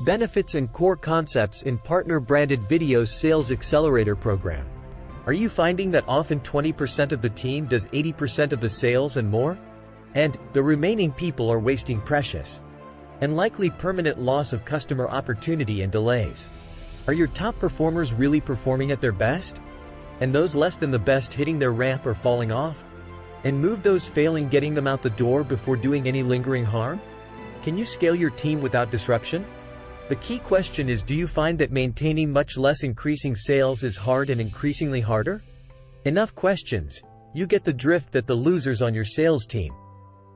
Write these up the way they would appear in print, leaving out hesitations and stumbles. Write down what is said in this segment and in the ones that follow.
Benefits and core concepts in partner-branded videos sales accelerator program. Are you finding that often 20% of the team does 80% of the sales and more? And the remaining people are wasting precious and likely permanent loss of customer opportunity and delays. Are your top performers really performing at their best? And those less than the best hitting their ramp or falling off? And move those failing getting them out the door before doing any lingering harm? Can you scale your team without disruption? The key question is, do you find that maintaining much less increasing sales is hard and increasingly harder? Enough questions. You get the drift that the losers on your sales team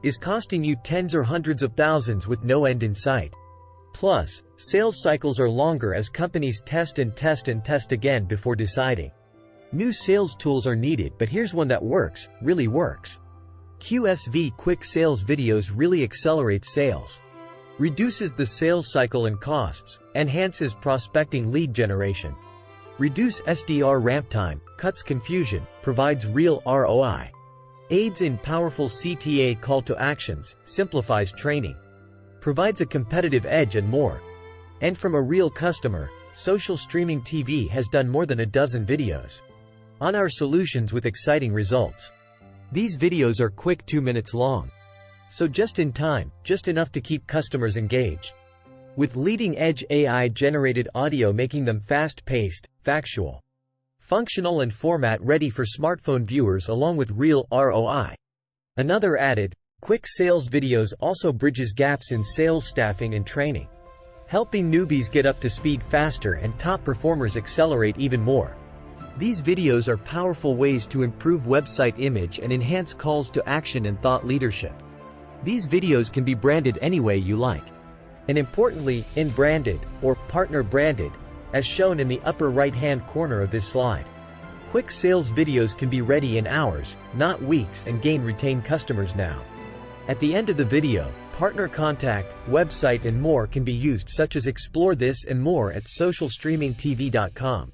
is costing you tens or hundreds of thousands with no end in sight. Plus, sales cycles are longer as companies test and test and test again before deciding. New sales tools are needed, but here's one that works, really works. QSV Quick Sales Videos really accelerates sales. Reduces the sales cycle and costs, enhances prospecting lead generation. Reduce SDR ramp time, cuts confusion, provides real ROI. Aids in powerful CTA call to actions, simplifies training. Provides a competitive edge and more. And from a real customer, Social Streaming TV has done more than a dozen videos on our solutions with exciting results. These videos are quick 2 minutes long. So just in time, just enough to keep customers engaged. With leading-edge AI-generated audio making them fast-paced, factual, functional and format-ready for smartphone viewers along with real ROI. Another added, Quick Sales Videos also bridges gaps in sales staffing and training, helping newbies get up to speed faster and top performers accelerate even more. These videos are powerful ways to improve website image and enhance calls to action and thought leadership. These videos can be branded any way you like. And importantly, in-branded, or partner-branded, as shown in the upper right-hand corner of this slide. Quick sales videos can be ready in hours, not weeks, and gain retained customers now. At the end of the video, partner contact, website and more can be used, such as explore this and more at socialstreamingtv.com.